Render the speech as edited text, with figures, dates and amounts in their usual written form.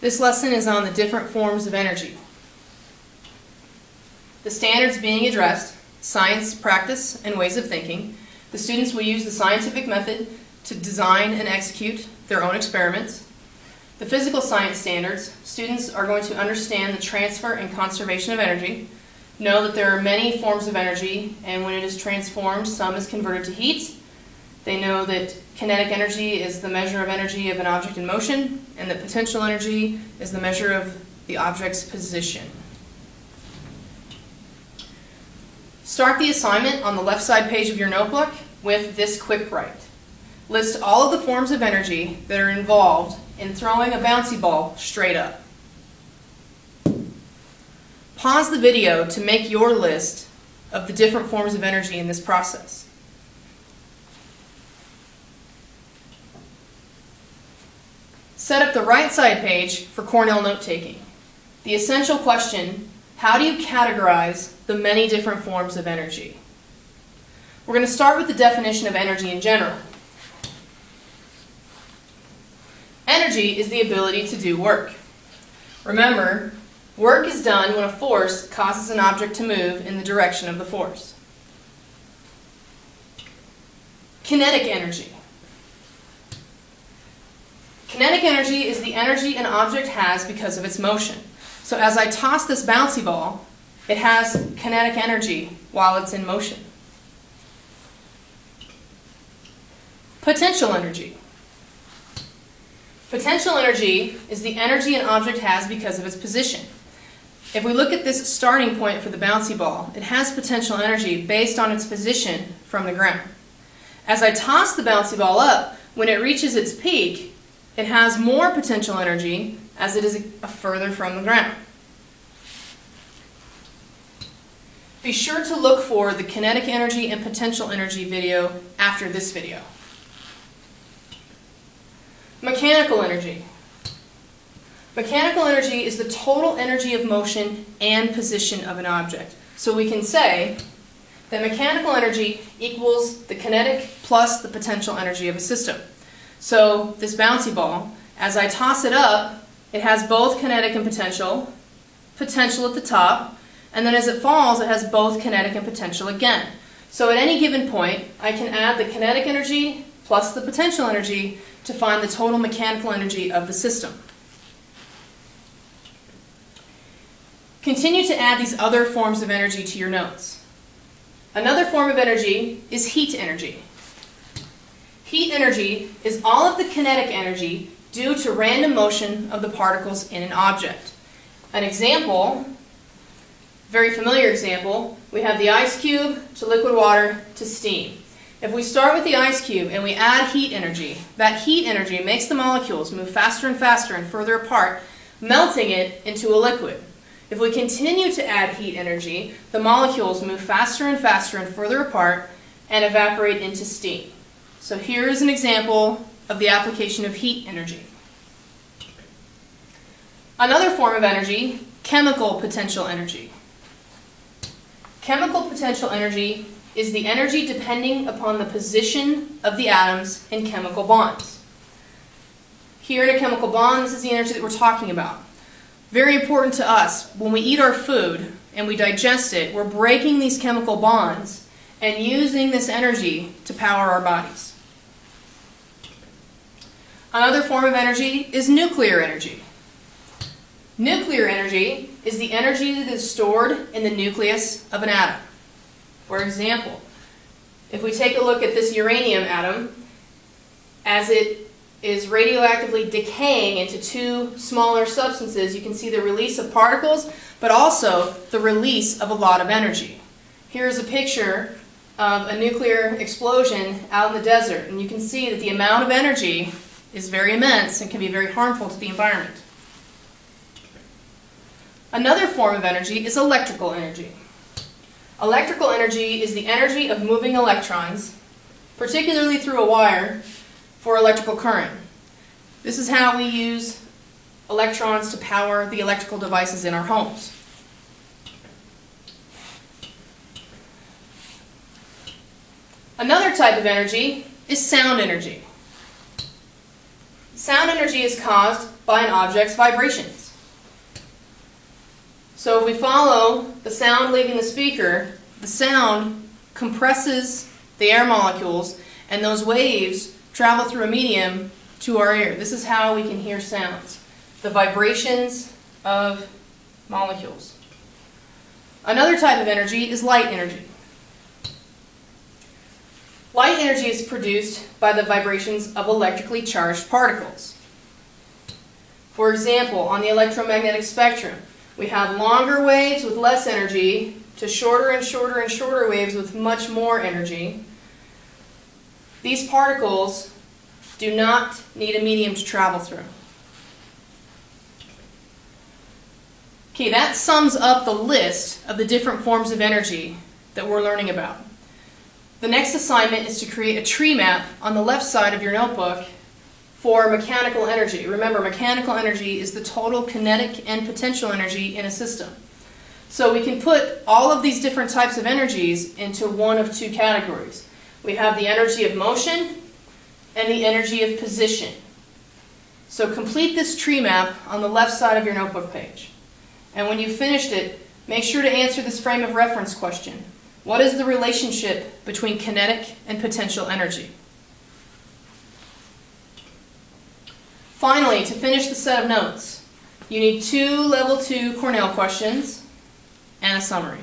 This lesson is on the different forms of energy. The standards being addressed: science, practice, and ways of thinking. The students will use the scientific method to design and execute their own experiments. The physical science standards: students are going to understand the transfer and conservation of energy, know that there are many forms of energy, and when it is transformed, some is converted to heat. They know that kinetic energy is the measure of energy of an object in motion, and that potential energy is the measure of the object's position. Start the assignment on the left side page of your notebook with this quick write. List all of the forms of energy that are involved in throwing a bouncy ball straight up. Pause the video to make your list of the different forms of energy in this process. Set up the right side page for Cornell note-taking. The essential question: how do you categorize the many different forms of energy? We're going to start with the definition of energy in general. Energy is the ability to do work. Remember, work is done when a force causes an object to move in the direction of the force. Kinetic energy. Kinetic energy is the energy an object has because of its motion. So as I toss this bouncy ball, it has kinetic energy while it's in motion. Potential energy. Potential energy is the energy an object has because of its position. If we look at this starting point for the bouncy ball, it has potential energy based on its position from the ground. As I toss the bouncy ball up, when it reaches its peak, it has more potential energy as it is further from the ground. Be sure to look for the kinetic energy and potential energy video after this video. Mechanical energy. Mechanical energy is the total energy of motion and position of an object. So we can say that mechanical energy equals the kinetic plus the potential energy of a system. So this bouncy ball, as I toss it up, it has both kinetic and potential at the top, and then as it falls, it has both kinetic and potential again. So at any given point, I can add the kinetic energy plus the potential energy to find the total mechanical energy of the system. Continue to add these other forms of energy to your notes. Another form of energy is heat energy. Heat energy is all of the kinetic energy due to random motion of the particles in an object. An example, very familiar example, we have the ice cube to liquid water to steam. If we start with the ice cube and we add heat energy, that heat energy makes the molecules move faster and faster and further apart, melting it into a liquid. If we continue to add heat energy, the molecules move faster and faster and further apart and evaporate into steam. So here is an example of the application of heat energy. Another form of energy, chemical potential energy. Chemical potential energy is the energy depending upon the position of the atoms in chemical bonds. Here in a chemical bond, this is the energy that we're talking about. Very important to us, when we eat our food and we digest it, we're breaking these chemical bonds and using this energy to power our bodies. Another form of energy is nuclear energy. Nuclear energy is the energy that is stored in the nucleus of an atom. For example, if we take a look at this uranium atom, as it is radioactively decaying into two smaller substances, you can see the release of particles, but also the release of a lot of energy. Here's a picture of a nuclear explosion out in the desert, and you can see that the amount of energy is very immense and can be very harmful to the environment. Another form of energy is electrical energy. Electrical energy is the energy of moving electrons, particularly through a wire, for electrical current. This is how we use electrons to power the electrical devices in our homes. Another type of energy is sound energy. Sound energy is caused by an object's vibrations. So if we follow the sound leaving the speaker, the sound compresses the air molecules, and those waves travel through a medium to our ear. This is how we can hear sounds, the vibrations of molecules. Another type of energy is light energy. Light energy is produced by the vibrations of electrically charged particles. For example, on the electromagnetic spectrum, we have longer waves with less energy to shorter and shorter and shorter waves with much more energy. These particles do not need a medium to travel through. Okay, that sums up the list of the different forms of energy that we're learning about. The next assignment is to create a tree map on the left side of your notebook for mechanical energy. Remember, mechanical energy is the total kinetic and potential energy in a system. So we can put all of these different types of energies into one of two categories. We have the energy of motion and the energy of position. So complete this tree map on the left side of your notebook page. And when you've finished it, make sure to answer this frame of reference question. What is the relationship between kinetic and potential energy? Finally, to finish the set of notes, you need 2 Level 2 Cornell questions and a summary.